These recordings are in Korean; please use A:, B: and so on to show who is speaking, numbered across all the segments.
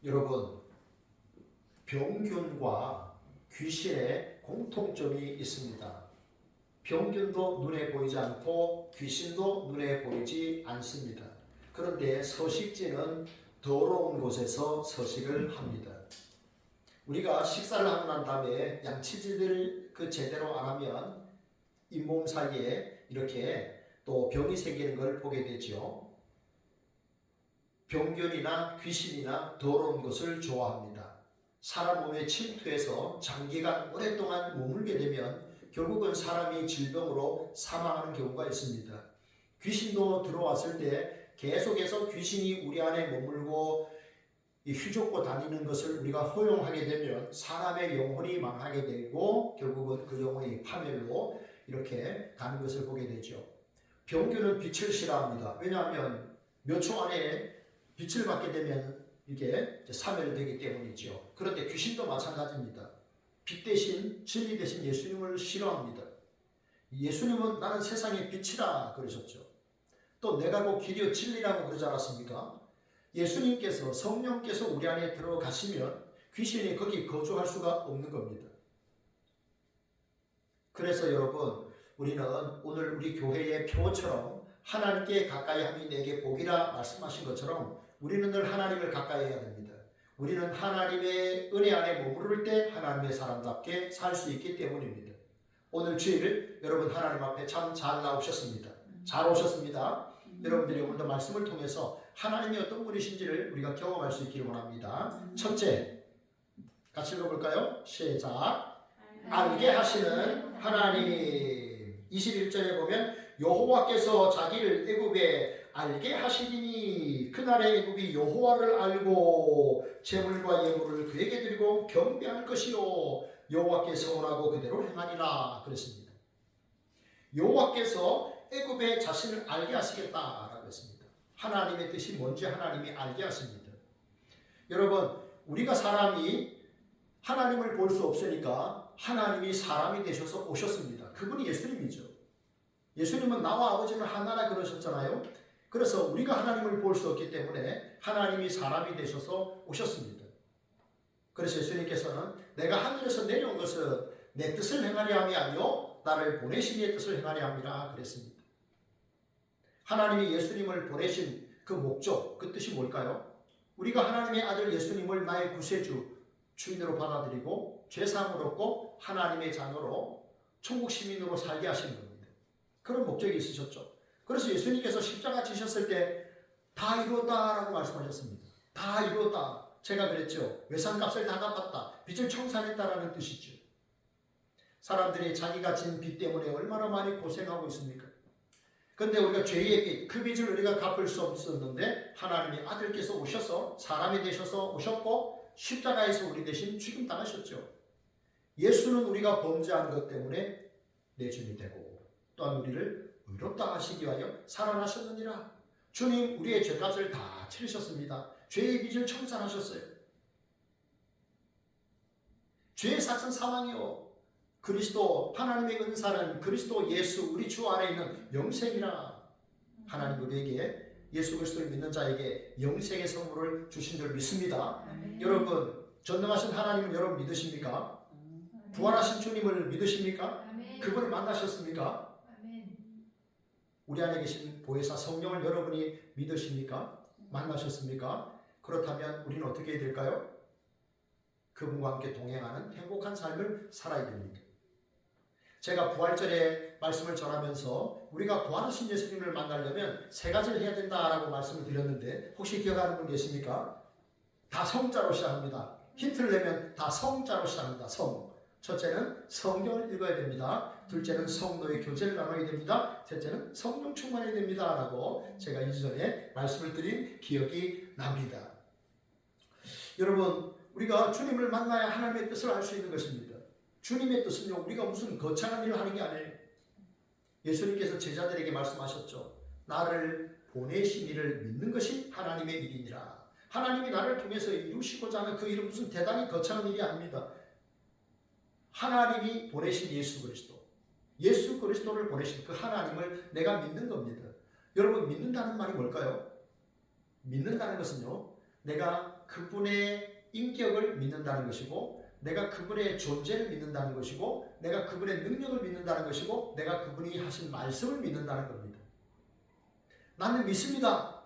A: 여러분, 병균과 귀신의 공통점이 있습니다. 병균도 눈에 보이지 않고 귀신도 눈에 보이지 않습니다. 그런데 서식지는 더러운 곳에서 서식을 합니다. 우리가 식사를 하고 난 다음에 양치질을 제대로 안 하면 잇몸 사이에 이렇게 또 병이 생기는 걸 보게 되죠. 병균이나 귀신이나 더러운 것을 좋아합니다. 사람 몸에 침투해서 장기간 오랫동안 머물게 되면 결국은 사람이 질병으로 사망하는 경우가 있습니다. 귀신도 들어왔을 때 계속해서 귀신이 우리 안에 머물고 휘젓고 다니는 것을 우리가 허용하게 되면 사람의 영혼이 망하게 되고 결국은 그 영혼이 파멸로 이렇게 가는 것을 보게 되죠. 병균은 빛을 싫어합니다. 왜냐하면 몇 초 안에 빛을 받게 되면 이게 사멸되기 때문이죠. 그런데 귀신도 마찬가지입니다. 빛 대신 진리 대신 예수님을 싫어합니다. 예수님은 나는 세상의 빛이라 그러셨죠. 또 내가 곧 길이요 진리라고 그러지 않았습니까? 예수님께서 성령께서 우리 안에 들어가시면 귀신이 거기 거주할 수가 없는 겁니다. 그래서 여러분, 우리는 오늘 우리 교회의 표어처럼 하나님께 가까이 함이 내게 복이라 말씀하신 것처럼 우리는 늘 하나님을 가까이 해야 됩니다. 우리는 하나님의 은혜 안에 머무를 때 하나님의 사람답게 살 수 있기 때문입니다. 오늘 주일 여러분 하나님 앞에 참 잘 나오셨습니다. 잘 오셨습니다. 여러분들이 오늘도 말씀을 통해서 하나님이 어떤 분이신지를 우리가 경험할 수 있기를 원합니다. 첫째, 같이 읽어볼까요? 시작. 알게 하시는 하나님. 21절에 보면 여호와께서 자기를 애굽에 알게 하시리니 그날의 애굽이 여호와를 알고 제물과 예물을 그에게 드리고 경배할 것이요 여호와께 서원하고 그대로 행하리라 그랬습니다. 여호와께서 애굽에 자신을 알게 하시겠다라고 했습니다. 하나님의 뜻이 뭔지 하나님이 알게 하십니다. 여러분, 우리가 사람이 하나님을 볼 수 없으니까 하나님이 사람이 되셔서 오셨습니다. 그분이 예수님이죠. 예수님은 나와 아버지는 하나라 그러셨잖아요. 그래서 우리가 하나님을 볼 수 없기 때문에 하나님이 사람이 되셔서 오셨습니다. 그래서 예수님께서는 내가 하늘에서 내려온 것은 내 뜻을 행하려 함이 아니요 나를 보내신 이의 뜻을 행하려 함이라 그랬습니다. 하나님이 예수님을 보내신 그 목적, 그 뜻이 뭘까요? 우리가 하나님의 아들 예수님을 나의 구세주, 주인으로 받아들이고 죄사함을 얻고 하나님의 자녀로 천국 시민으로 살게 하시는 겁니다. 그런 목적이 있으셨죠. 그래서 예수님께서 십자가 지셨을 때 다 이루었다라고 말씀하셨습니다. 다 이루었다. 제가 그랬죠. 외상값을 다 갚았다. 빚을 청산했다라는 뜻이죠. 사람들이 자기가 진 빚 때문에 얼마나 많이 고생하고 있습니까? 그런데 우리가 죄의 빚, 그 빚을 우리가 갚을 수 없었는데 하나님의 아들께서 오셔서 사람이 되셔서 오셨고 십자가에서 우리 대신 죽임당하셨죠. 예수는 우리가 범죄한 것 때문에 내준이 되고 또한 우리를 의롭다 하시기 위하여 살아나셨느니라. 주님 우리의 죄값을 다 치르셨습니다. 죄의 빚을 청산하셨어요. 죄의 삭은 사망이요 그리스도 하나님의 은사는 그리스도 예수 우리 주 안에 있는 영생이라. 하나님 우리에게 예수 그리스도를 믿는 자에게 영생의 선물을 주신 줄 믿습니다. 여러분 전능하신 하나님을 여러분 믿으십니까? 부활하신 주님을 믿으십니까? 그분을 만나셨습니까? 우리 안에 계신 보혜사 성령을 여러분이 믿으십니까? 만나셨습니까? 그렇다면 우리는 어떻게 해야 될까요? 그분과 함께 동행하는 행복한 삶을 살아야 됩니다. 제가 부활절에 말씀을 전하면서 우리가 부활하신 예수님을 만나려면 세 가지를 해야 된다라고 말씀을 드렸는데 혹시 기억하는 분 계십니까? 다 성자로 시작합니다. 힌트를 내면 다 성자로 시작합니다. 성. 첫째는 성경을 읽어야 됩니다. 둘째는 성도의 교제를 나눠야 됩니다. 셋째는 성령 충만해야 됩니다. 라고 제가 2주 전에 말씀을 드린 기억이 납니다. 여러분 우리가 주님을 만나야 하나님의 뜻을 알 수 있는 것입니다. 주님의 뜻은요 우리가 무슨 거창한 일을 하는 게 아니에요. 예수님께서 제자들에게 말씀하셨죠. 나를 보내신 이를 믿는 것이 하나님의 일이니라. 하나님이 나를 통해서 이루시고자 하는 그 일은 무슨 대단히 거창한 일이 아닙니다. 하나님이 보내신 예수 그리스도, 예수 그리스도를 보내신 그 하나님을 내가 믿는 겁니다. 여러분 믿는다는 말이 뭘까요? 믿는다는 것은요 내가 그분의 인격을 믿는다는 것이고, 내가 그분의 존재를 믿는다는 것이고, 내가 그분의 능력을 믿는다는 것이고, 내가 그분이 하신 말씀을 믿는다는 겁니다. 나는 믿습니다.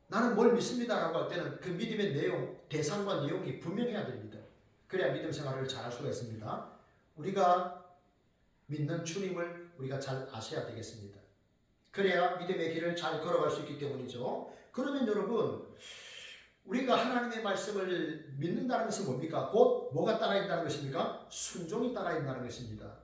A: 나는 뭘 믿습니다. 라고 할 때는 그 믿음의 내용, 대상과 내용이 분명해야 됩니다. 그래야 믿음 생활을 잘할 수가 있습니다. 우리가 믿는 주님을 우리가 잘 아셔야 되겠습니다. 그래야 믿음의 길을 잘 걸어갈 수 있기 때문이죠. 그러면 여러분, 우리가 하나님의 말씀을 믿는다는 것은 뭡니까? 곧 뭐가 따라있다는 것입니까? 순종이 따라있다는 것입니다.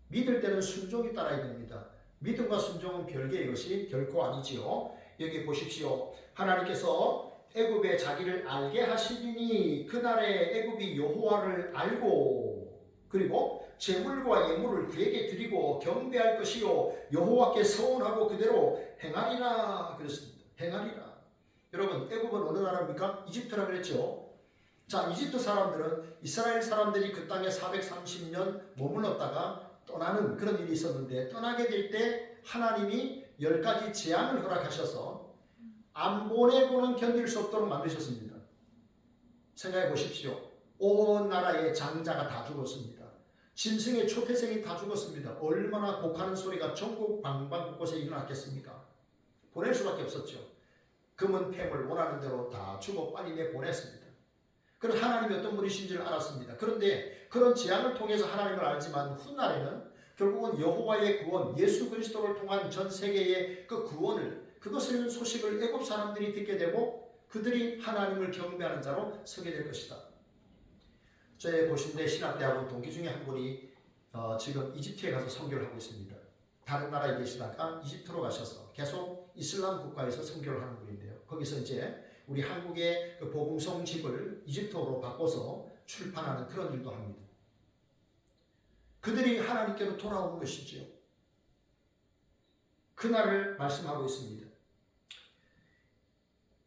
A: 믿을 때는 순종이 따라야 됩니다. 믿음과 순종은 별개의 것이 결코 아니지요. 여기 보십시오. 하나님께서 애굽에 자기를 알게 하시리니 그날에 애굽이 여호와를 알고, 그리고 제물과 예물을 그에게 드리고 경배할 것이요 여호와께 서원하고 그대로 행하리라 그랬습니다. 행하리라. 여러분, 애굽은 어느 나라입니까? 이집트라 그랬죠. 자, 이집트 사람들은 이스라엘 사람들이 그 땅에 430년 머물렀다가 떠나는 그런 일이 있었는데, 떠나게 될 때 하나님이 10가지 재앙을 허락하셔서 안 보내고는 견딜 수 없도록 만드셨습니다. 생각해 보십시오. 온 나라의 장자가 다 죽었습니다. 짐승의 초태생이 다 죽었습니다. 얼마나 곡하는 소리가 전국 방방곳곳에 일어났겠습니까? 보낼 수밖에 없었죠. 금은 폐물 원하는 대로 다 주고 빨리 내보냈습니다. 그래서 하나님이 어떤 분이신지를 알았습니다. 그런데 그런 재앙을 통해서 하나님을 알지만 훗날에는 결국은 여호와의 구원, 예수 그리스도를 통한 전 세계의 그 구원을, 그것을 소식을 애굽 사람들이 듣게 되고 그들이 하나님을 경배하는 자로 서게 될 것이다. 저의 보신대 신학대학원 동기 중에 한 분이 지금 이집트에 가서 선교를 하고 있습니다. 다른 나라에 계시다가 이집트로 가셔서 계속 이슬람 국가에서 선교를 하는 분인데요. 거기서 이제 우리 한국의 그 복음성집을 이집트어로 바꿔서 출판하는 그런 일도 합니다. 그들이 하나님께로 돌아오는 것이지요. 그날을 말씀하고 있습니다.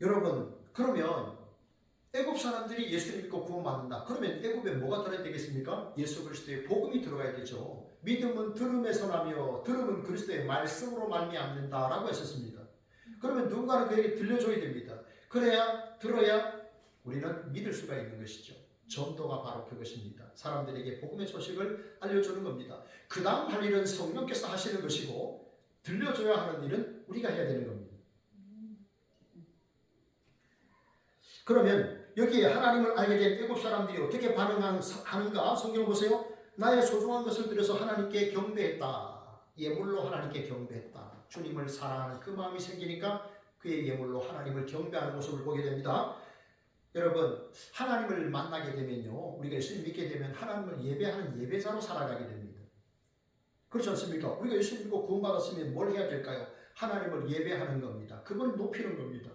A: 여러분, 그러면 애굽 사람들이 예수 믿고 구원받는다. 그러면 애굽에 뭐가 들어야 되겠습니까? 예수 그리스도의 복음이 들어가야 되죠. 믿음은 들음에서 나며 들음은 그리스도의 말씀으로 말미암는다라고 했었습니다. 그러면 누군가는 그에게 들려줘야 됩니다. 그래야, 들어야 우리는 믿을 수가 있는 것이죠. 전도가 바로 그것입니다. 사람들에게 복음의 소식을 알려주는 겁니다. 그 다음 할 일은 성령께서 하시는 것이고, 들려줘야 하는 일은 우리가 해야 되는 겁니다. 그러면 여기에 하나님을 알게 된 애굽 사람들이 어떻게 반응하는가? 성경을 보세요. 나의 소중한 것을 들여서 하나님께 경배했다. 예물로 하나님께 경배했다. 주님을 사랑하는 그 마음이 생기니까 그의 예물로 하나님을 경배하는 모습을 보게 됩니다. 여러분, 하나님을 만나게 되면요, 우리가 예수님 믿게 되면 하나님을 예배하는 예배자로 살아가게 됩니다. 그렇지 않습니까? 우리가 예수 믿고 구원받았으면 뭘 해야 될까요? 하나님을 예배하는 겁니다. 그분을 높이는 겁니다.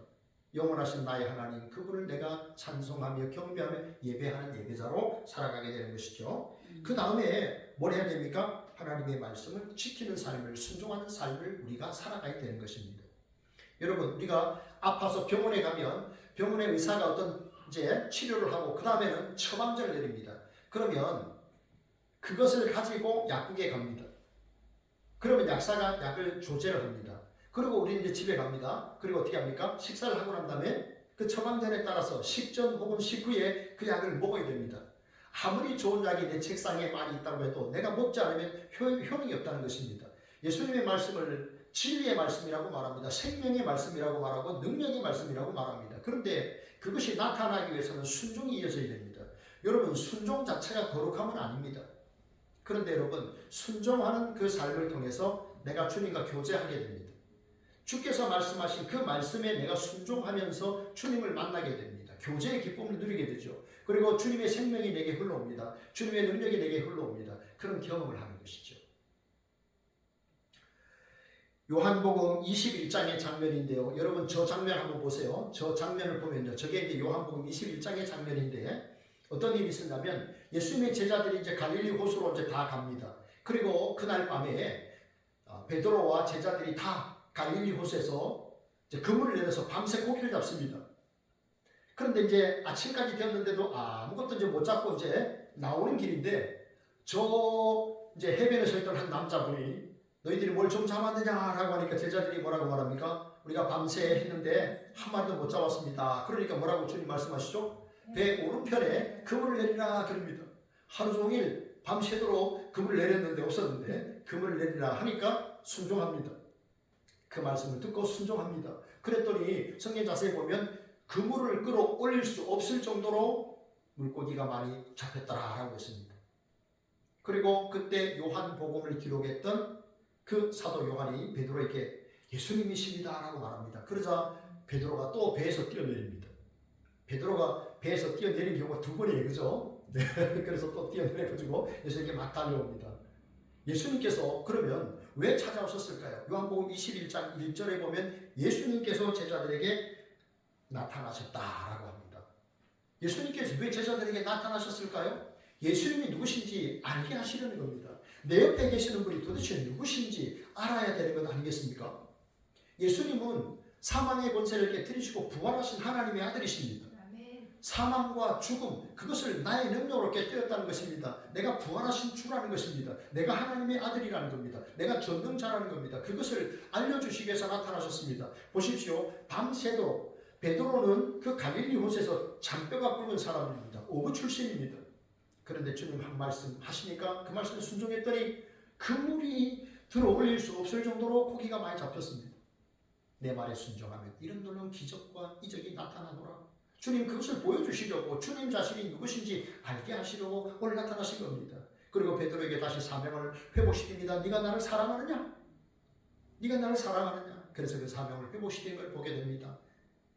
A: 영원하신 나의 하나님, 그분을 내가 찬송하며 경배하며 예배하는 예배자로 살아가게 되는 것이죠. 그 다음에 뭘 해야 됩니까? 하나님의 말씀을 지키는 삶을, 순종하는 삶을 우리가 살아가야 되는 것입니다. 여러분, 우리가 아파서 병원에 가면 병원의 의사가 어떤 이제 치료를 하고 그 다음에는 처방전을 내립니다. 그러면 그것을 가지고 약국에 갑니다. 그러면 약사가 약을 조제를 합니다. 그리고 우리는 이제 집에 갑니다. 그리고 어떻게 합니까? 식사를 하고 난 다음에 그 처방전에 따라서 식전 혹은 식후에 그 약을 먹어야 됩니다. 아무리 좋은 약이 내 책상에 많이 있다고 해도 내가 먹지 않으면 효능이 없다는 것입니다. 예수님의 말씀을 진리의 말씀이라고 말합니다. 생명의 말씀이라고 말하고 능력의 말씀이라고 말합니다. 그런데 그것이 나타나기 위해서는 순종이 이어져야 됩니다. 여러분, 순종 자체가 거룩함은 아닙니다. 그런데 여러분, 순종하는 그 삶을 통해서 내가 주님과 교제하게 됩니다. 주께서 말씀하신 그 말씀에 내가 순종하면서 주님을 만나게 됩니다. 교제의 기쁨을 누리게 되죠. 그리고 주님의 생명이 내게 흘러옵니다. 주님의 능력이 내게 흘러옵니다. 그런 경험을 하는 것이죠. 요한복음 21장의 장면인데요. 여러분, 저 장면 한번 보세요. 저 장면을 보면요. 저게 이제 요한복음 21장의 장면인데 어떤 일이 있었냐면 예수님의 제자들이 이제 갈릴리 호수로 이제 다 갑니다. 그리고 그날 밤에 베드로와 제자들이 다 갈릴리 호수에서 이제 그물을 내려서 밤새 고기를 잡습니다. 그런데 이제 아침까지 되었는데도 아무것도 이제 못 잡고 이제 나오는 길인데 저 이제 해변에 서 있던 한 남자분이 너희들이 뭘 좀 잡았느냐라고 하니까 제자들이 뭐라고 말합니까? 우리가 밤새 했는데 한 마리도 못 잡았습니다. 그러니까 뭐라고 주님 말씀하시죠? 배 오른편에 그물을 내리라 그럽니다. 하루 종일 밤새도록 그물을 내렸는데 없었는데 그물을 내리라 하니까 순종합니다. 그 말씀을 듣고 순종합니다. 그랬더니 성경 자세히 보면 그물을 끌어올릴 수 없을 정도로 물고기가 많이 잡혔다라고 했습니다. 그리고 그때 요한복음을 기록했던 그 사도 요한이 베드로에게 예수님이십니다라고 말합니다. 그러자 베드로가 또 배에서 뛰어내립니다. 베드로가 배에서 뛰어내린 경우가 두 번이에요. 그죠? 네. 그래서 또 뛰어내려가지고 예수님께 막 달려옵니다. 예수님께서 그러면 왜 찾아오셨을까요? 요한복음 21장 1절에 보면 예수님께서 제자들에게 나타나셨다라고 합니다. 예수님께서 왜 제자들에게 나타나셨을까요? 예수님이 누구신지 알게 하시려는 겁니다. 내 옆에 계시는 분이 도대체 누구신지 알아야 되는 것 아니겠습니까? 예수님은 사망의 권세를 깨뜨리시고 부활하신 하나님의 아들이십니다. 사망과 죽음, 그것을 나의 능력으로 깨뜨렸다는 것입니다. 내가 부활하신 주라는 것입니다. 내가 하나님의 아들이라는 겁니다. 내가 전능자라는 겁니다. 그것을 알려주시기 위해서 나타나셨습니다. 보십시오. 밤새도록 베드로는 그 갈릴리 호수에서 잔뼈가 굵은 사람입니다. 어부 출신입니다. 그런데 주님 한 말씀 하시니까 그 말씀에 순종했더니 그물이 들어올릴 수 없을 정도로 고기가 많이 잡혔습니다. 내 말에 순종하면 이런 놀라운 기적과 이적이 나타나노라. 주님 그것을 보여주시려고 주님 자신이 누구신지 알게 하시려고 오늘 나타나신 겁니다. 그리고 베드로에게 다시 사명을 회복시킵니다. 네가 나를 사랑하느냐? 네가 나를 사랑하느냐? 그래서 그 사명을 회복시킨 걸 보게 됩니다.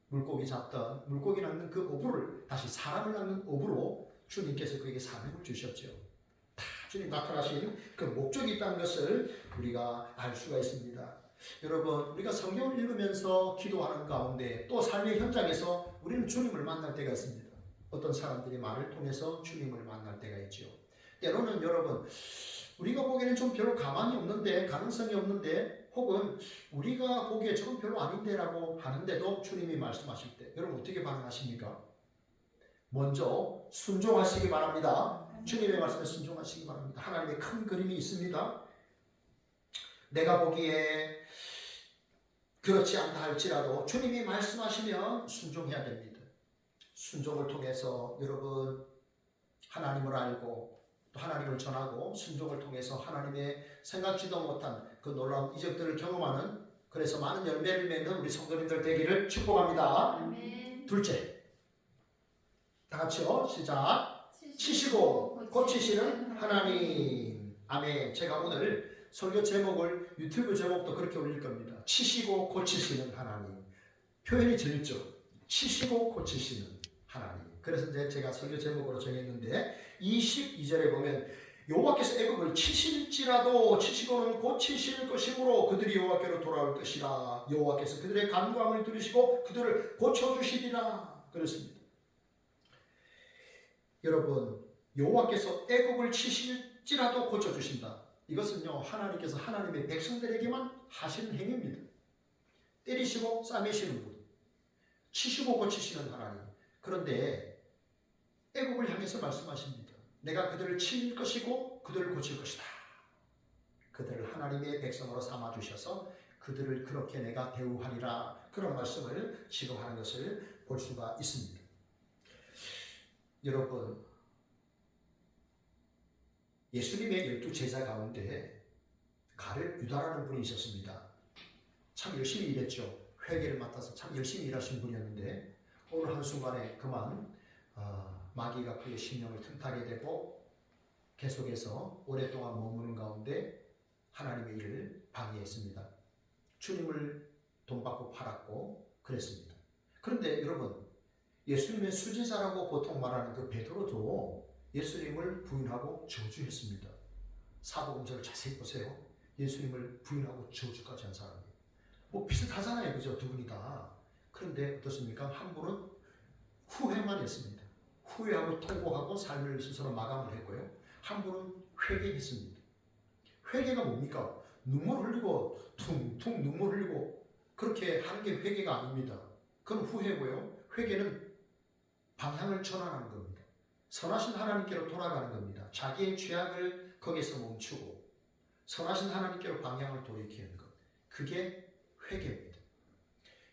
A: 물고기 잡던 물고기 낚는 그 어부를 다시 사람을 낚는 어부로 주님께서 그에게 사명을 주셨죠. 다 주님 나타나신 그 목적이 있다는 것을 우리가 알 수가 있습니다. 여러분, 우리가 성경을 읽으면서 기도하는 가운데 또 삶의 현장에서 우리는 주님을 만날 때가 있습니다. 어떤 사람들이 말을 통해서 주님을 만날 때가 있죠. 때로는 여러분, 우리가 보기에는 좀 별로 가망이 없는데, 가능성이 없는데, 혹은 우리가 보기에 저건 별로 아닌데 라고 하는데도 주님이 말씀하실 때 여러분 어떻게 반응하십니까? 먼저 순종하시기 바랍니다. 주님의 말씀에 순종하시기 바랍니다. 하나님의 큰 그림이 있습니다. 내가 보기에 그렇지 않다 할지라도 주님이 말씀하시면 순종해야 됩니다. 순종을 통해서 여러분 하나님을 알고 또 하나님을 전하고 순종을 통해서 하나님의 생각지도 못한 그 놀라운 이적들을 경험하는, 그래서 많은 열매를 맺는 우리 성도님들 되기를 축복합니다. 아멘. 둘째, 다 같이요. 시작. 치시고 고치시는 하나님. 아멘. 제가 오늘 설교 제목을 유튜브 제목도 그렇게 올릴 겁니다. 치시고 고치시는 하나님. 표현이 재밌죠? 치시고 고치시는 하나님. 그래서 이제 제가 설교 제목으로 정했는데 22절에 보면 여호와께서 애굽을 치실지라도 치시고는 고치실 것이므로 그들이 여호와께로 돌아올 것이라. 여호와께서 그들의 간구함을 들으시고 그들을 고쳐주시리라 그랬습니다. 여러분, 여호와께서 애굽을 치실지라도 고쳐주신다. 이것은요, 하나님께서 하나님의 백성들에게만 하시는 행위입니다. 때리시고 싸매시는 분, 치시고 고치시는 하나님. 그런데 애굽을 향해서 말씀하십니다. 내가 그들을 칠 것이고 그들을 고칠 것이다. 그들을 하나님의 백성으로 삼아주셔서 그들을 그렇게 내가 대우하리라. 그런 말씀을 지금 하는 것을 볼 수가 있습니다. 여러분, 예수님의 12제자 가운데 가룟 유다라는 분이 있었습니다. 참 열심히 일했죠. 회계를 맡아서 참 열심히 일하신 분이었는데 어느 한순간에 그만 마귀가 그의 심령을 틈타게 되고 계속해서 오랫동안 머무는 가운데 하나님의 일을 방해했습니다. 주님을 돈 받고 팔았고 그랬습니다. 그런데 여러분, 예수님의 수제자라고 보통 말하는 그 베드로도 예수님을 부인하고 저주했습니다. 사복음서를 자세히 보세요. 예수님을 부인하고 저주까지 한 사람이에요. 뭐 비슷하잖아요. 그죠? 두 분이 다. 그런데 어떻습니까? 한 분은 후회만 했습니다. 후회하고 통곡하고 삶을 스스로 마감을 했고요. 한 분은 회개했습니다. 회개가 뭡니까? 눈물 흘리고 퉁퉁 눈물 흘리고 그렇게 하는 게 회개가 아닙니다. 그건 후회고요. 회개는 방향을 전환하는 겁니다. 선하신 하나님께로 돌아가는 겁니다. 자기의 죄악을 거기서 멈추고 선하신 하나님께로 방향을 돌이키는 것. 그게 회개입니다.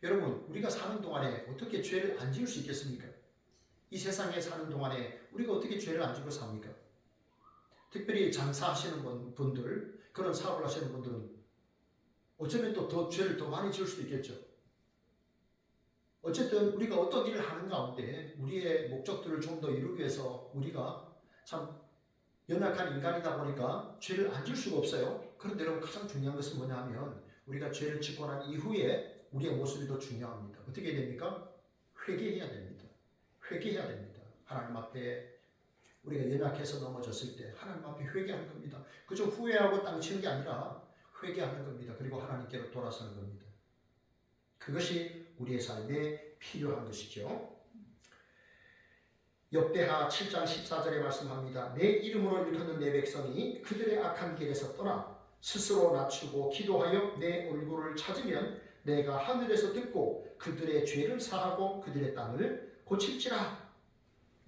A: 여러분, 우리가 사는 동안에 어떻게 죄를 안 지을 수 있겠습니까? 이 세상에 사는 동안에 우리가 어떻게 죄를 안 지고 삽니까? 특별히 장사하시는 분들, 그런 사업을 하시는 분들은 어쩌면 또 더 죄를 더 많이 지을 수도 있겠죠. 어쨌든 우리가 어떤 일을 하는 가운데 우리의 목적들을 좀 더 이루기 위해서 우리가 참 연약한 인간이다 보니까 죄를 안 지을 수가 없어요. 그런데 여러분, 가장 중요한 것은 뭐냐 하면 우리가 죄를 짓고 난 이후에 우리의 모습이 더 중요합니다. 어떻게 해야 됩니까? 회개해야 됩니다. 회개해야 됩니다. 하나님 앞에 우리가 연약해서 넘어졌을 때 하나님 앞에 회개하는 겁니다. 그저 후회하고 땅치는 게 아니라 회개하는 겁니다. 그리고 하나님께로 돌아서는 겁니다. 그것이 우리의 삶에 필요한 것이죠. 역대하 7장 14절에 말씀합니다. 내 이름으로 일컫는 내 백성이 그들의 악한 길에서 떠나 스스로 낮추고 기도하여 내 얼굴을 찾으면 내가 하늘에서 듣고 그들의 죄를 사하고 그들의 땅을 고칠지라.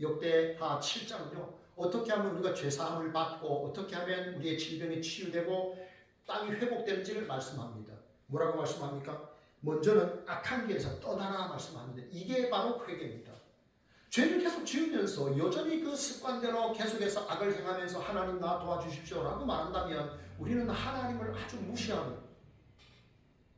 A: 역대하 7장은요, 어떻게 하면 우리가 죄사함을 받고 어떻게 하면 우리의 질병이 치유되고 땅이 회복되는지를 말씀합니다. 뭐라고 말씀합니까? 먼저는 악한 길에서 떠나라 말씀합니다. 이게 바로 회개입니다. 죄를 계속 지으면서 여전히 그 습관대로 계속해서 악을 행하면서 하나님 나 도와주십시오 라고 말한다면 우리는 하나님을 아주 무시하는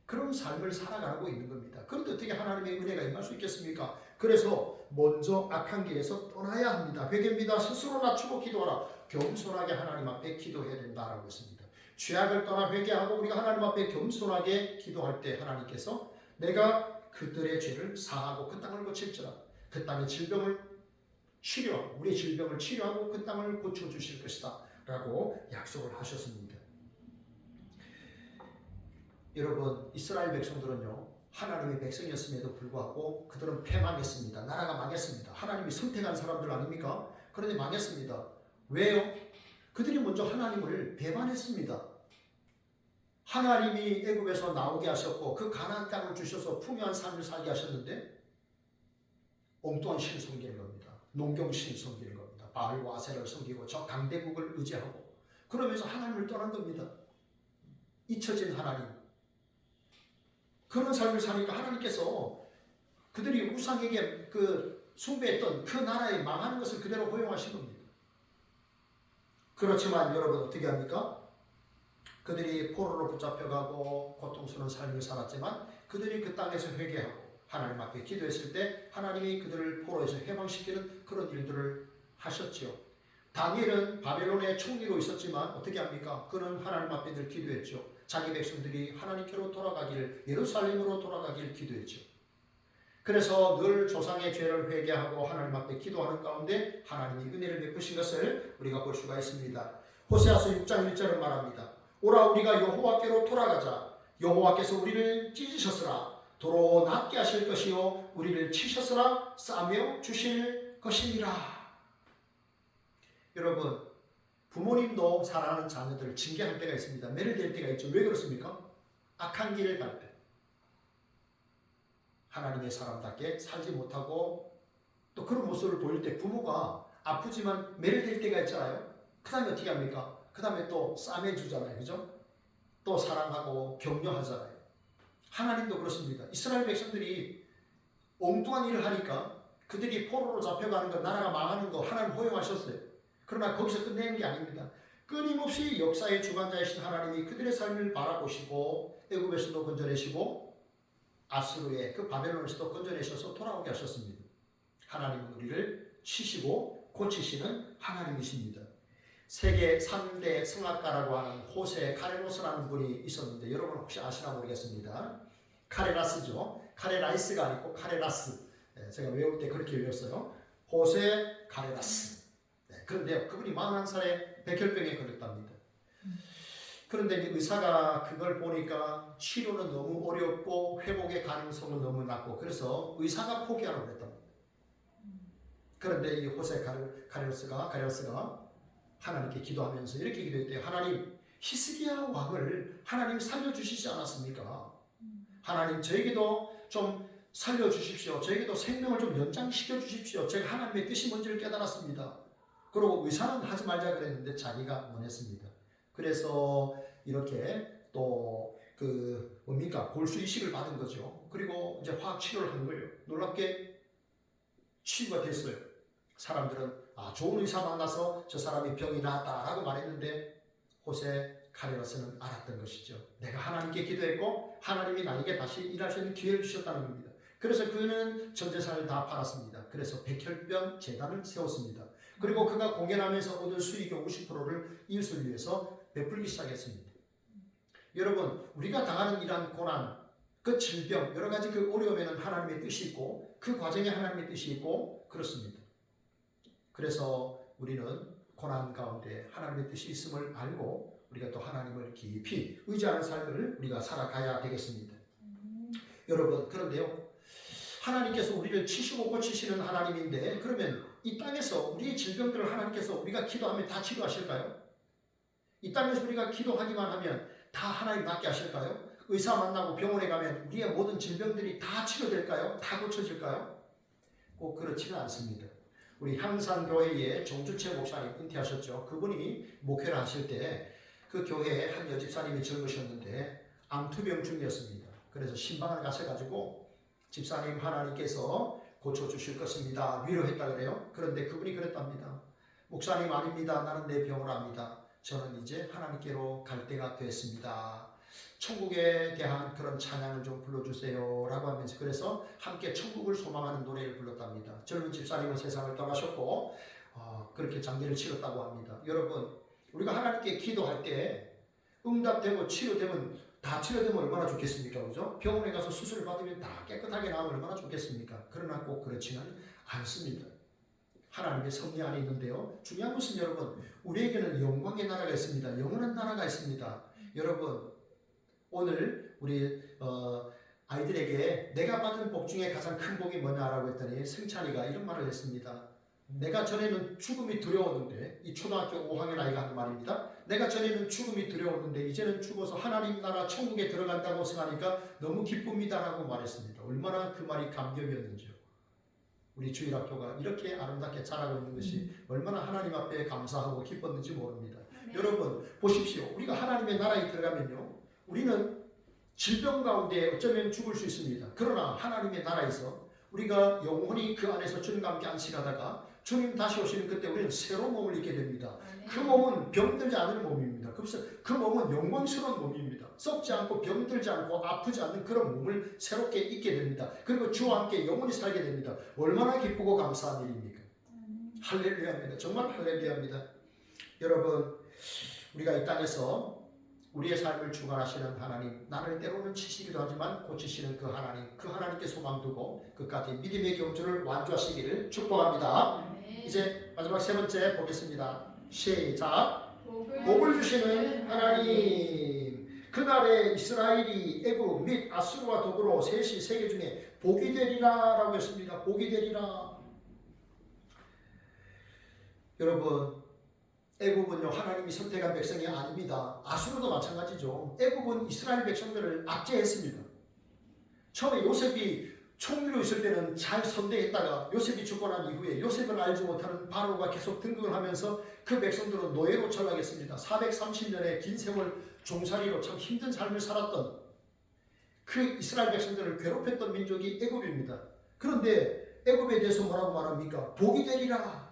A: 그런 삶을 살아가고 있는 겁니다. 그런데 어떻게 하나님의 은혜가 임할 수 있겠습니까? 그래서 먼저 악한 길에서 떠나야 합니다. 회개입니다. 스스로 낮추고 기도하라. 겸손하게 하나님 앞에 기도해야 된다라고 했습니다. 죄악을 떠나 회개하고 우리가 하나님 앞에 겸손하게 기도할 때 하나님께서 내가 그들의 죄를 사하고 그 땅을 고칠지라. 그 땅의 질병을 치료하고 우리의 질병을 치료하고 그 땅을 고쳐주실 것이다 라고 약속을 하셨습니다. 여러분, 이스라엘 백성들은요, 하나님의 백성이었음에도 불구하고 그들은 패망했습니다. 나라가 망했습니다. 하나님이 선택한 사람들 아닙니까? 그런데 망했습니다. 왜요? 그들이 먼저 하나님을 배반했습니다. 하나님이 애굽에서 나오게 하셨고 그 가나안 땅을 주셔서 풍요한 삶을 살게 하셨는데 엉뚱한 신을 섬기는 겁니다. 농경신을 섬기는 겁니다. 바알과 아세라를 섬기고 저 강대국을 의지하고 그러면서 하나님을 떠난 겁니다. 잊혀진 하나님. 그런 삶을 사니까 하나님께서 그들이 우상에게 숭배했던 그 나라에 망하는 것을 그대로 허용하신 겁니다. 그렇지만 여러분 어떻게 합니까? 그들이 포로로 붙잡혀가고 고통스러운 삶을 살았지만 그들이 그 땅에서 회개하고 하나님 앞에 기도했을 때 하나님이 그들을 포로에서 해방시키는 그런 일들을 하셨죠. 다니엘은 바벨론의 총리로 있었지만 어떻게 합니까? 그는 하나님 앞에 늘 기도했죠. 자기 백성들이 하나님께로 돌아가길, 예루살렘으로 돌아가길 기도했죠. 그래서 늘 조상의 죄를 회개하고 하나님 앞에 기도하는 가운데 하나님이 은혜를 베푸신 것을 우리가 볼 수가 있습니다. 호세아서 6장 1절은 말합니다. 오라 우리가 여호와께로 돌아가자. 여호와께서 우리를 찢으셨으라. 도로 낫게 하실 것이요 우리를 치셨으나 싸며 주실 것이니라. 여러분, 부모님도 사랑하는 자녀들을 징계할 때가 있습니다. 매를 댈 때가 있죠. 왜 그렇습니까? 악한 길을 갈 때 하나님의 사람답게 살지 못하고 또 그런 모습을 보일 때 부모가 아프지만 매를 댈 때가 있잖아요. 그 다음에 어떻게 합니까? 그 다음에 또 싸매주잖아요. 그죠? 또 사랑하고 격려하잖아요. 하나님도 그렇습니다. 이스라엘 백성들이 엉뚱한 일을 하니까 그들이 포로로 잡혀가는 거, 나라가 망하는 거 하나님 허용하셨어요. 그러나 거기서 끝내는 게 아닙니다. 끊임없이 역사의 주관자이신 하나님이 그들의 삶을 바라보시고 애굽에서도 건져내시고 아수르의 그 바벨론에서도 건져내셔서 돌아오게 하셨습니다. 하나님은 우리를 치시고 고치시는 하나님이십니다. 세계 3대 성악가라고 하는 호세 카레로스라는 분이 있었는데 여러분 혹시 아시나 모르겠습니다. 카레라스죠. 카레라이스가 아니고 카레라스. 제가 외울 때 그렇게 외웠어요. 호세 카레라스. 그런데 그분이 41살에 백혈병에 걸렸답니다. 그런데 의사가 그걸 보니까 치료는 너무 어렵고 회복의 가능성은 너무 낮고 그래서 의사가 포기하라고 했답니다. 그런데 이 호세 카레로스가 하나님께 기도하면서 이렇게 기도했대요. 하나님, 히스기야 왕을 하나님 살려주시지 않았습니까? 하나님, 저에게도 좀 살려주십시오. 저에게도 생명을 좀 연장시켜 주십시오. 제가 하나님의 뜻이 뭔지를 깨달았습니다. 그리고 의사는 하지 말자 그랬는데 자기가 원했습니다. 그래서 이렇게 또 뭡니까? 골수 이식을 받은 거죠. 그리고 이제 화학 치료를 한 거예요. 놀랍게 치유가 됐어요. 사람들은 좋은 의사 만나서 저 사람이 병이 나았다라고 말했는데 호세 카레라스는 알았던 것이죠. 내가 하나님께 기도했고 하나님이 나에게 다시 일할 수 있는 기회를 주셨다는 겁니다. 그래서 그는 전 재산을 다 팔았습니다. 그래서 백혈병 재단을 세웠습니다. 그리고 그가 공연하면서 얻은 수익의 50%를 이웃을 위해서 베풀기 시작했습니다. 여러분, 우리가 당하는 이러한 고난, 그 질병, 여러 가지 그 어려움에는 하나님의 뜻이 있고 그 과정에 하나님의 뜻이 있고 그렇습니다. 그래서 우리는 고난 가운데 하나님의 뜻이 있음을 알고 우리가 또 하나님을 깊이 의지하는 삶을 우리가 살아가야 되겠습니다. 여러분, 그런데요, 하나님께서 우리를 치시고 고치시는 하나님인데 그러면 이 땅에서 우리의 질병들을 하나님께서 우리가 기도하면 다 치료하실까요? 이 땅에서 우리가 기도하기만 하면 다 하나님 낫게 하실까요? 의사 만나고 병원에 가면 우리의 모든 질병들이 다 치료될까요? 다 고쳐질까요? 꼭 그렇지는 않습니다. 우리 향산교회의 정주채 목사님 은퇴하셨죠. 그분이 목회를 하실 때 그 교회에 한 여집사님이 젊으셨는데 암투병 중이었습니다. 그래서 신방을 가셔가지고 집사님 하나님께서 고쳐주실 것입니다. 위로했다 그래요. 그런데 그분이 그랬답니다. 목사님 아닙니다. 나는 내 병을 압니다. 저는 이제 하나님께로 갈 때가 됐습니다. 천국에 대한 그런 찬양을 좀 불러주세요 라고 하면서 그래서 함께 천국을 소망하는 노래를 불렀답니다. 젊은 집사님은 세상을 떠나셨고 그렇게 장례를 치렀다고 합니다. 여러분, 우리가 하나님께 기도할 때 응답되고 치료되면 다 치료되면 얼마나 좋겠습니까? 그죠? 병원에 가서 수술을 받으면 다 깨끗하게 나오면 얼마나 좋겠습니까? 그러나 꼭 그렇지는 않습니다. 하나님의 섭리 안에 있는데요. 중요한 것은 여러분, 우리에게는 영광의 나라가 있습니다. 영원한 나라가 있습니다. 여러분, 오늘 우리 아이들에게 내가 받은 복 중에 가장 큰 복이 뭐냐라고 했더니 승찬이가 이런 말을 했습니다. 내가 전에는 죽음이 두려웠는데, 이 초등학교 5학년 아이가 하는 말입니다. 내가 전에는 죽음이 두려웠는데 이제는 죽어서 하나님 나라 천국에 들어간다고 생각하니까 너무 기쁩니다라고 말했습니다. 얼마나 그 말이 감격이었는지요. 우리 주일학교가 이렇게 아름답게 자라고 있는 것이 얼마나 하나님 앞에 감사하고 기뻤는지 모릅니다. 네. 여러분 보십시오. 우리가 하나님의 나라에 들어가면요, 우리는 질병 가운데 어쩌면 죽을 수 있습니다. 그러나 하나님의 나라에서 우리가 영원히 그 안에서 주님과 함께 안식하다가 주님 다시 오시는 그때 우리는 새로운 몸을 입게 됩니다. 그 몸은 병들지 않은 몸입니다. 그래서 그 몸은 영광스러운 몸입니다. 썩지 않고 병들지 않고 아프지 않는 그런 몸을 새롭게 입게 됩니다. 그리고 주와 함께 영원히 살게 됩니다. 얼마나 기쁘고 감사한 일입니까? 할렐루야입니다. 정말 할렐루야입니다. 여러분, 우리가 이 땅에서 우리의 삶을 주관하시는 하나님, 나를 때로는 치시기도 하지만 고치시는 그 하나님께 소망 두고 끝까지 믿음의 경주를 완주하시기를 축복합니다. 이제 마지막 세 번째 보겠습니다. 시작. 복을 주시는 하나님, 그날에 이스라엘이 애굽 및 아수르와 더불어 셋이 세계 중에 복이 되리라 라고 했습니다. 복이 되리라. 여러분, 애굽은요, 하나님이 선택한 백성이 아닙니다. 아수르도 마찬가지죠. 애굽은 이스라엘 백성들을 압제했습니다. 처음에 요셉이 총리로 있을 때는 잘 선대했다가 요셉이 죽고 난 이후에 요셉을 알지 못하는 바로가 계속 등극을 하면서 그 백성들은 노예로 전락했습니다. 430년의 긴 세월 종살이로 참 힘든 삶을 살았던 그 이스라엘 백성들을 괴롭혔던 민족이 애굽입니다. 그런데 애굽에 대해서 뭐라고 말합니까? 복이 되리라.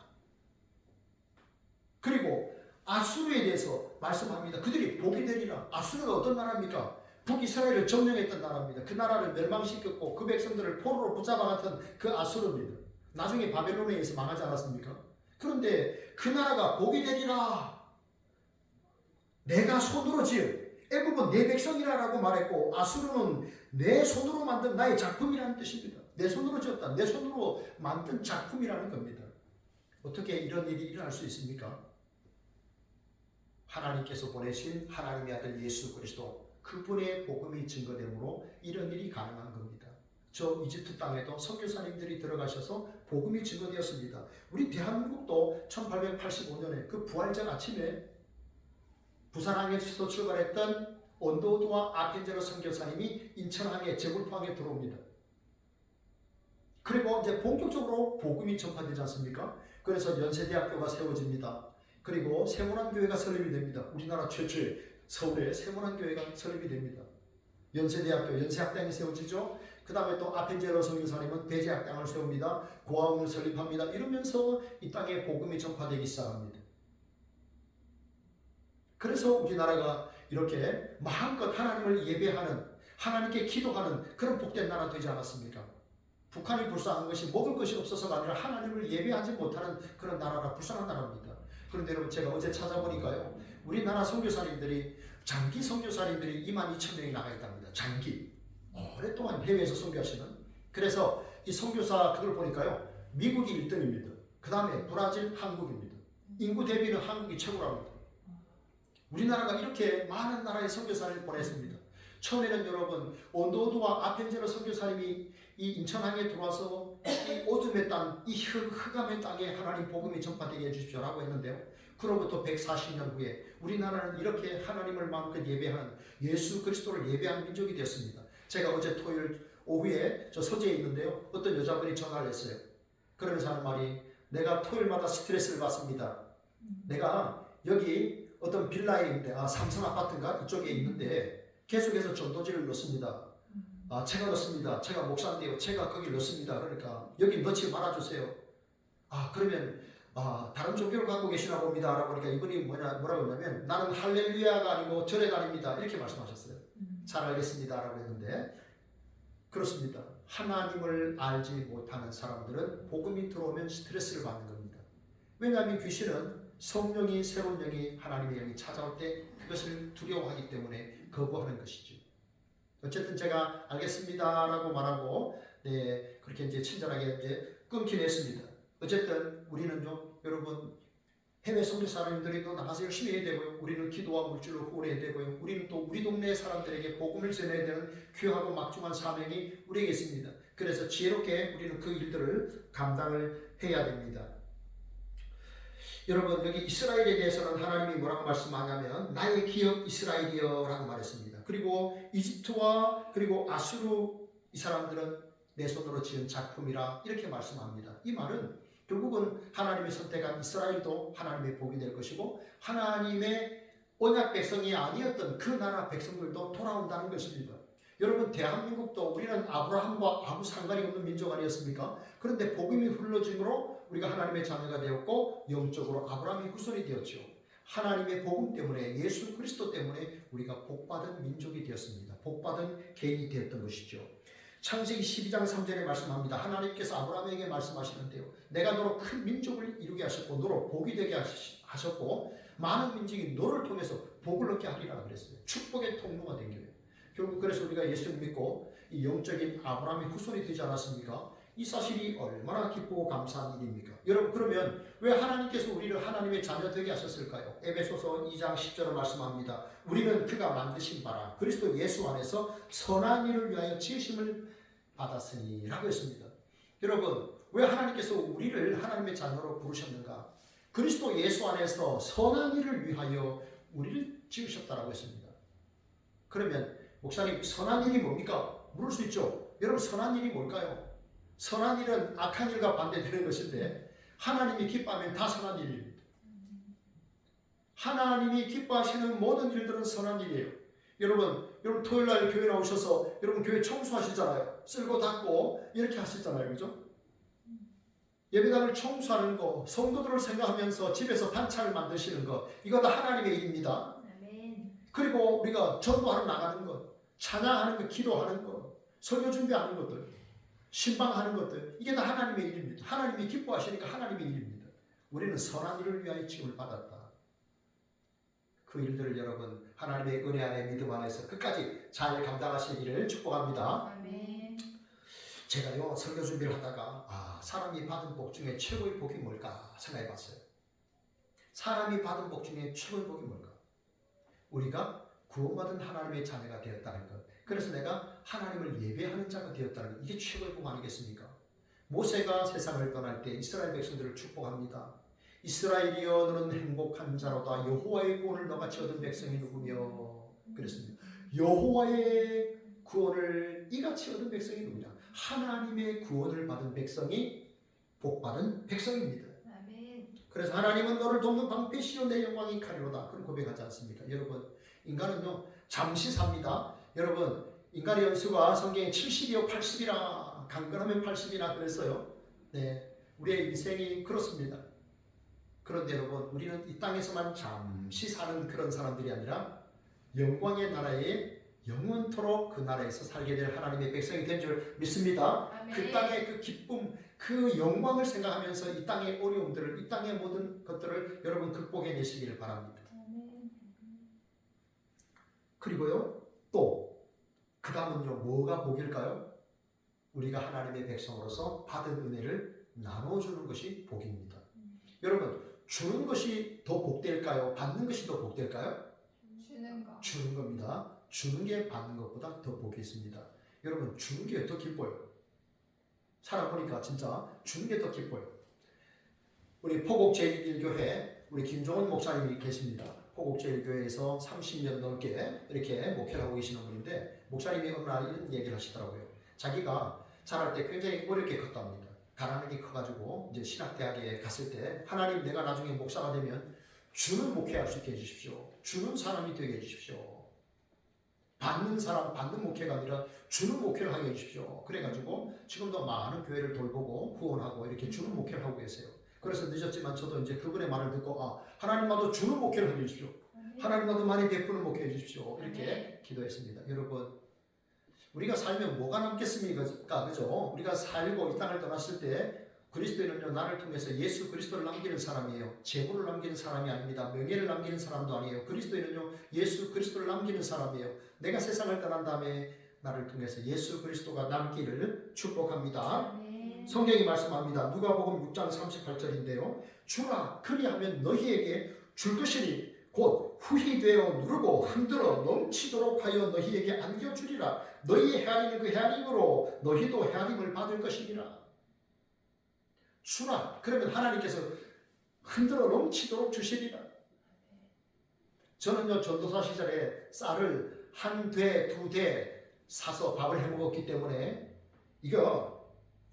A: 그리고 아수르에 대해서 말씀합니다. 그들이 복이 되리라. 아수르가 어떤 나라입니까? 북이스라엘을 점령했던 나라입니다. 그 나라를 멸망시켰고 그 백성들을 포로로 붙잡아갔던 그 아수르입니다. 나중에 바벨론에 의해서 망하지 않았습니까? 그런데 그 나라가 복이 되리라. 내가 손으로 지은 애굽은 내 백성이라고 말했고 아수르는 내 손으로 만든 나의 작품이라는 뜻입니다. 내 손으로 지었다. 내 손으로 만든 작품이라는 겁니다. 어떻게 이런 일이 일어날 수 있습니까? 하나님께서 보내신 하나님의 아들 예수 그리스도, 그분의 복음이 증거되므로 이런 일이 가능한 겁니다. 저 이집트 땅에도 선교사님들이 들어가셔서 복음이 증거되었습니다. 우리 대한민국도 1885년에 그 부활절 아침에 부산항에서 출발했던 언더우드와 아펜제로 선교사님이 인천항에 제불포항에 들어옵니다. 그리고 이제 본격적으로 복음이 전파되지 않습니까? 그래서 연세대학교가 세워집니다. 그리고 세문안교회가 설립이 됩니다. 우리나라 최초의 서울에 세문안교회가 설립이 됩니다. 연세대학교 연세학당이 세워지죠. 그 다음에 또 아펜제로 선교사님은 배제학당을 세웁니다. 고아원을 설립합니다. 이러면서 이 땅에 복음이 전파되기 시작합니다. 그래서 우리나라가 이렇게 마음껏 하나님을 예배하는, 하나님께 기도하는 그런 복된 나라 되지 않았습니까? 북한이 불쌍한 것이 먹을 것이 없어서가 아니라 하나님을 예배하지 못하는 그런 나라라, 불쌍한 나라입니다. 그런데 여러분, 제가 어제 찾아보니까요, 우리나라 선교사님들이, 장기 선교사님들이 22,000명이 나가 있답니다. 장기. 오랫동안 해외에서 선교하시는. 그래서 이 선교사 그걸 보니까요, 미국이 1등입니다. 그 다음에 브라질, 한국입니다. 인구 대비는 한국이 최고랍니다. 우리나라가 이렇게 많은 나라의 선교사를 보냈습니다. 처음에는 여러분, 온도두와 아펜제로 선교사님이 이 인천항에 들어와서 이 어둠의 땅, 이 흑암의 땅에 하나님 복음이 전파되게 해주십시오라고 했는데요. 그로부터 140년 후에 우리나라는 이렇게 하나님을 마음껏 예배하는, 예수 그리스도를 예배하는 민족이 되었습니다. 제가 어제 토요일 오후에 저 서재에 있는데요, 어떤 여자분이 전화를 했어요. 그러면서 하는 말이, 내가 토요일마다 스트레스를 받습니다. 내가 여기 어떤 빌라에 있는데, 삼성 아파트인가 이쪽에 있는데 계속해서 전도지를 넣습니다. 제가 넣습니다. 제가 목사인데요, 제가 거기 넣습니다. 그러니까 여기 넣지 말아주세요. 그러면 다른 종교를 갖고 계시나 봅니다. 라고 하니까 이분이 뭐라고 했냐면, 나는 할렐루야가 아니고 절에 다닙니다. 이렇게 말씀하셨어요. 잘 알겠습니다. 라고 했는데, 그렇습니다. 하나님을 알지 못하는 사람들은 복음이 들어오면 스트레스를 받는 겁니다. 왜냐하면 귀신은 성령이, 새로운 영이, 하나님의 영이 찾아올 때 그것을 두려워하기 때문에 거부하는 것이죠. 어쨌든 제가 알겠습니다 라고 말하고, 그렇게 이제 친절하게 이제 끊긴 했습니다. 어쨌든 우리는요, 여러분, 해외 선교사님들이 또 나가서 열심히 해야 되고요. 우리는 기도와 물질로 후원해야 되고요. 우리는 또 우리 동네 사람들에게 복음을 전해야 되는 귀하고 막중한 사명이 우리에게 있습니다. 그래서 지혜롭게 우리는 그 일들을 감당을 해야 됩니다. 여러분, 여기 이스라엘에 대해서는 하나님이 뭐라고 말씀하냐면, 나의 기업 이스라엘이여 라고 말했습니다. 그리고 이집트와 그리고 아수르, 이 사람들은 내 손으로 지은 작품이라 이렇게 말씀합니다. 이 말은 결국은 하나님이 선택한 이스라엘도 하나님의 복이 될 것이고, 하나님의 언약 백성이 아니었던 그 나라 백성들도 돌아온다는 것입니다. 여러분, 대한민국도 우리는 아브라함과 아무 상관이 없는 민족 아니었습니까? 그런데 복음이 흘러짐으로 우리가 하나님의 자녀가 되었고, 영적으로 아브라함의 후손이 되었죠. 하나님의 복음 때문에, 예수 그리스도 때문에 우리가 복받은 민족이 되었습니다. 복받은 개인이 되었던 것이죠. 창세기 12장 3절에 말씀합니다. 하나님께서 아브라함에게 말씀하시는데요, 내가 너로 큰 민족을 이루게 하셨고 너로 복이 되게 하셨고 많은 민족이 너를 통해서 복을 얻게 하리라 그랬어요. 축복의 통로가 된 거예요. 결국 그래서 우리가 예수를 믿고 이 영적인 아브라함의 후손이 되지 않았습니까? 이 사실이 얼마나 기쁘고 감사한 일입니까? 여러분, 그러면 왜 하나님께서 우리를 하나님의 자녀 되게 하셨을까요? 에베소서 2장 10절을 말씀합니다. 우리는 그가 만드신 바라 그리스도 예수 안에서 선한 일을 위하여 지으심을 받았으니 라고 했습니다. 여러분, 왜 하나님께서 우리를 하나님의 자녀로 부르셨는가? 그리스도 예수 안에서 선한 일을 위하여 우리를 지으셨다라고 했습니다. 그러면 목사님, 선한 일이 뭡니까? 물을 수 있죠. 여러분, 선한 일이 뭘까요? 선한 일은 악한 일과 반대되는 것인데, 하나님이 기뻐하면 다 선한 일입니다. 하나님이 기뻐하시는 모든 일들은 선한 일이에요. 여러분 토요일날 교회 나오셔서 여러분 교회 청소하시잖아요. 쓸고 닦고 이렇게 하시잖아요. 그죠? 예배당을 청소하는 거, 성도들을 생각하면서 집에서 반찬을 만드시는 거, 이거 다 하나님의 일입니다. 그리고 우리가 전도하러 나가는 것, 찬양하는 것, 기도하는 것, 설교 준비하는 것들, 신방하는 것들, 이게 다 하나님의 일입니다. 하나님이 기뻐하시니까 하나님의 일입니다. 우리는 선한 일을 위하여 지음을 받았다. 그 일들을 여러분 하나님의 은혜 안에 믿음 안에서 끝까지 잘 감당하시기를 축복합니다. 아멘. 제가요 설교 준비를 하다가 사람이 받은 복 중에 최고의 복이 뭘까 생각해 봤어요. 사람이 받은 복 중에 최고의 복이 뭘까? 우리가 구원받은 하나님의 자녀가 되었다는 것. 그래서 내가 하나님을 예배하는 자가 되었다는 것. 이게 최고의 복 아니겠습니까? 모세가 세상을 떠날 때 이스라엘 백성들을 축복합니다. 이스라엘이여 너는 행복한 자로다. 여호와의 구원을 너같이 얻은 백성이 누구며? 그랬습니다. 여호와의 구원을 이같이 얻은 백성이 누구냐? 하나님의 구원을 받은 백성이 복받은 백성입니다. 아멘. 그래서 하나님은 너를 돕는 방패시요 내 영광이 칼이로다. 그런 고백하지 않습니까? 여러분, 인간은요 잠시 삽니다. 여러분 인간의 연수가 성경에 70이요 80이라 강건하면 80이나 그랬어요. 네, 우리의 인생이 그렇습니다. 그런데 여러분 우리는 이 땅에서만 잠시 사는 그런 사람들이 아니라 영광의 나라에 영원토록 그 나라에서 살게 될 하나님의 백성이 된 줄 믿습니다.
B: 아멘.
A: 그 땅의 그 기쁨, 그 영광을 생각하면서 이 땅의 어려움들을, 이 땅의 모든 것들을 여러분 극복해내시기를 바랍니다. 그리고요 또 그 다음은요 뭐가 복일까요? 우리가 하나님의 백성으로서 받은 은혜를 나눠주는 것이 복입니다. 여러분 주는 것이 더 복될까요? 받는 것이 더 복될까요?
B: 주는 거.
A: 주는 겁니다. 주는 게 받는 것보다 더 복이 있습니다. 여러분 주는 게 더 기뻐요. 살아보니까 진짜 주는 게 더 기뻐요. 우리 포곡제일교회 우리 김종원 목사님이 계십니다. 포곡제일교회에서 30년 넘게 이렇게 목회를 하고 계시는 분인데 목사님이 어느 날 이런 얘기를 하시더라고요. 자기가 자랄 때 굉장히 어렵게 컸답니다. 가난하게 커가지고 이제 신학대학에 갔을 때 하나님 내가 나중에 목사가 되면 주는 목회할 수 있게 해주십시오. 주는 사람이 되게 해주십시오. 받는 사람, 받는 목회가 아니라 주는 목회를 하게 해주십시오. 그래가지고 지금도 많은 교회를 돌보고 후원하고 이렇게 주는 목회를 하고 계세요. 그래서 늦었지만 저도 이제 그분의 말을 듣고 하나님 나도 주는 목회를 해주십시오. 하나님 나도 많이 베푸는 목회 해주십시오. 이렇게 기도했습니다. 여러분 우리가 살면 뭐가 남겠습니까? 그죠? 우리가 살고 이 땅을 떠났을 때 그리스도인은요 나를 통해서 예수 그리스도를 남기는 사람이에요. 재물을 남기는 사람이 아닙니다. 명예를 남기는 사람도 아니에요. 그리스도인은요 예수 그리스도를 남기는 사람이에요. 내가 세상을 떠난 다음에 나를 통해서 예수 그리스도가 남기를 축복합니다. 성경이 말씀합니다. 누가복음 6장 38절인데요. 주라 그리하면 너희에게 줄 것이니 곧 후히 되어 누르고 흔들어 넘치도록 하여 너희에게 안겨주리라. 너희의 헤아리는 그 헤아림으로 너희도 헤아림을 받을 것이니라. 주라 그러면 하나님께서 흔들어 넘치도록 주시리라. 저는요 전도사 시절에 쌀을 한 대, 두 대 사서 밥을 해 먹었기 때문에 이거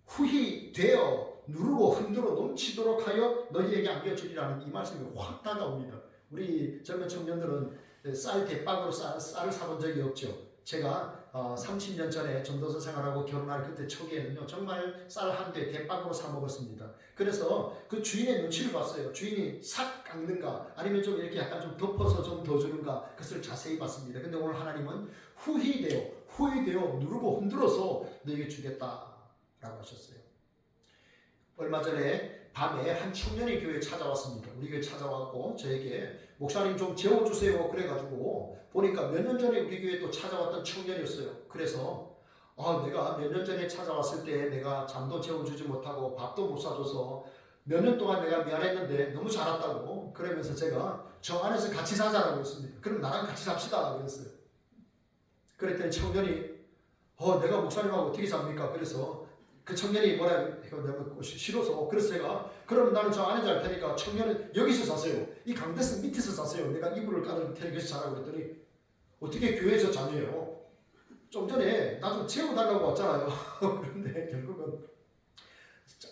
A: 후히 되어 누르고 흔들어 넘치도록 하여 너희에게 안겨주리라는 이 말씀이 확 다가옵니다. 우리 젊은 청년들은 쌀 대빵으로 쌀을 사본 적이 없죠. 제가 30년 전에 전도사 생활하고 결혼할 그때 초기에는요 정말 쌀 한 대 대빵으로 사 먹었습니다. 그래서 그 주인의 눈치를 봤어요. 주인이 싹 깎는가 아니면 좀 이렇게 약간 좀 덮어서 좀 더 주는가 그것을 자세히 봤습니다. 근데 오늘 하나님은 후히 되어 누르고 흔들어서 너에게 주겠다라고 하셨어요. 얼마 전에 밤에 한 청년이 교회에 찾아왔습니다. 우리 교회에 찾아왔고 저에게 목사님 좀 재워주세요 그래가지고 보니까 몇 년 전에 우리 교회에 또 찾아왔던 청년이었어요. 그래서 내가 몇 년 전에 찾아왔을 때 내가 잠도 재워주지 못하고 밥도 못 사줘서 몇 년 동안 내가 미안했는데 너무 잘했다고 그러면서 제가 저 안에서 같이 사자라고 했습니다. 그럼 나랑 같이 삽시다 그랬어요. 그랬더니 청년이 내가 목사님하고 어떻게 삽니까? 그래서 그 청년이 뭐라 내가 싫어서 그래서 제가 그럼 나는 저 안에 잘 테니까 청년은 여기서 자세요. 이 강대석 밑에서 자세요. 내가 이불을 깔을 테니까 자라고 그랬더니 어떻게 교회에서 자네요? 좀 전에 나 좀 재워달라고 왔잖아요. 그런데 결국은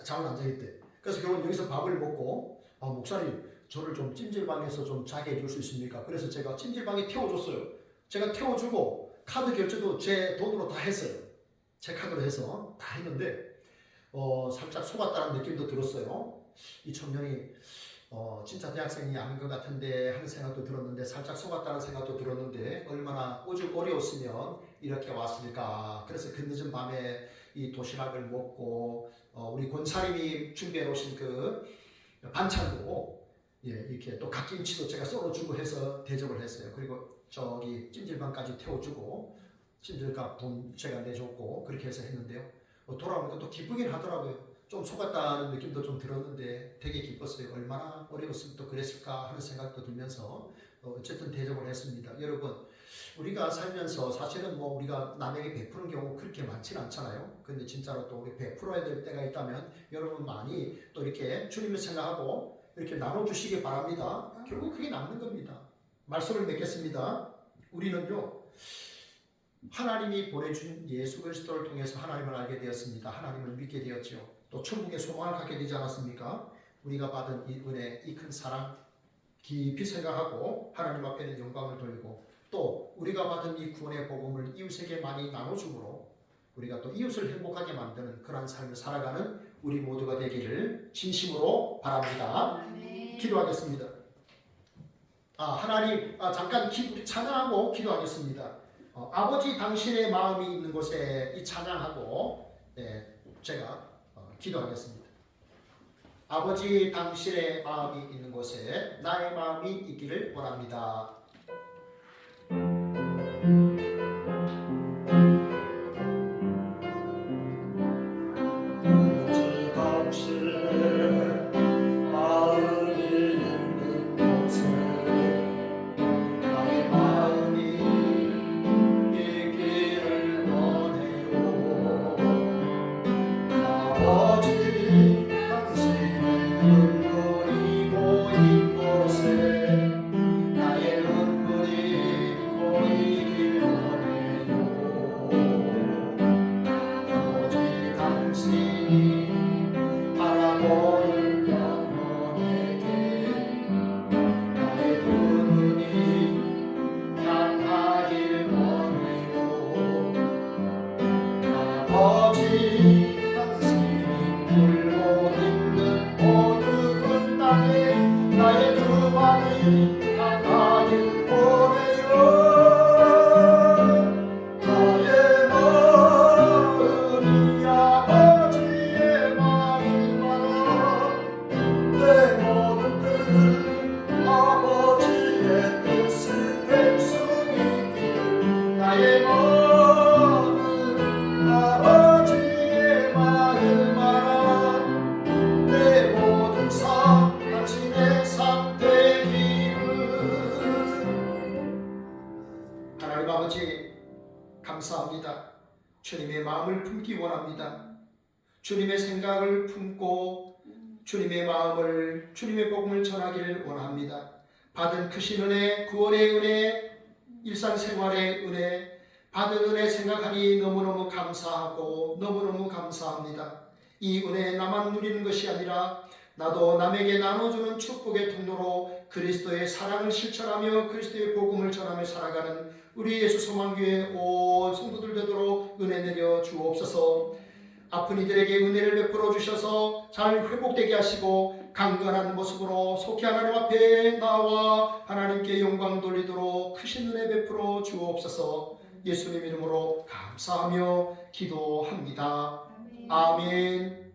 A: 잠을 안 자겠대. 그래서 결국 여기서 밥을 먹고 목사님 저를 좀 찜질방에서 좀 자게 해줄 수 있습니까? 그래서 제가 찜질방에 태워줬어요. 제가 태워주고 카드 결제도 제 돈으로 다 했어요. 제 카드로 해서 다 했는데 살짝 속았다는 느낌도 들었어요. 이 청년이 진짜 대학생이 아닌 것 같은데 하는 생각도 들었는데 살짝 속았다는 생각도 들었는데 얼마나 오죽 어려웠으면 이렇게 왔을까. 그래서 그 늦은 밤에 이 도시락을 먹고 우리 권사님이 준비해 놓으신 그 반찬도 이렇게 또 갓김치도 제가 썰어주고 해서 대접을 했어요. 그리고 저기 찜질방까지 태워주고 찜질값 돈 제가 내줬고 그렇게 해서 했는데요. 돌아오니까 또 기쁘긴 하더라고요. 좀 속았다는 느낌도 좀 들었는데 되게 기뻤어요. 얼마나 어려웠으면 또 그랬을까 하는 생각도 들면서 어쨌든 대접을 했습니다. 여러분 우리가 살면서 사실은 뭐 우리가 남에게 베푸는 경우 그렇게 많지는 않잖아요. 근데 진짜로 또 우리 베풀어야 될 때가 있다면 여러분 많이 또 이렇게 주님을 생각하고 이렇게 나눠주시기 바랍니다. 결국 그게 남는 겁니다. 말씀을 맺겠습니다. 우리는요 하나님이 보내준 예수 그리스도를 통해서 하나님을 알게 되었습니다. 하나님을 믿게 되었죠. 또 천국의 소망을 갖게 되지 않았습니까? 우리가 받은 이 은혜, 이 큰 사랑 깊이 생각하고 하나님 앞에는 영광을 돌리고 또 우리가 받은 이 구원의 복음을 이웃에게 많이 나눠주므로 우리가 또 이웃을 행복하게 만드는 그런 삶을 살아가는 우리 모두가 되기를 진심으로 바랍니다. 기도하겠습니다. 하나님, 잠깐 찬양하고 기도하겠습니다. 아버지 당신의 마음이 있는 곳에 이 찬양하고 제가 기도하겠습니다. 아버지 당신의 마음이 있는 곳에 나의 마음이 있기를 원합니다. 하나님 아버지 감사합니다. 주님의 마음을 품기 원합니다. 주님의 생각을 품고 주님의 마음을, 주님의 복음을 전하기를 원합니다. 받은 크신 은혜, 구원의 은혜, 일상생활의 은혜, 받은 은혜 생각하니 너무너무 감사하고 너무너무 감사합니다. 이 은혜 나만 누리는 것이 아니라 나도 남에게 나눠주는 축복의 통로로 그리스도의 사랑을 실천하며 그리스도의 복음을 전하며 살아가는 우리 예수 소망교회 온 성도들 되도록 은혜 내려 주옵소서. 아픈 이들에게 은혜를 베풀어 주셔서 잘 회복되게 하시고 강건한 모습으로 속히 하나님 앞에 나와 하나님께 영광 돌리도록 크신 은혜 베풀어 주옵소서. 예수님 이름으로 감사하며 기도합니다. 아멘.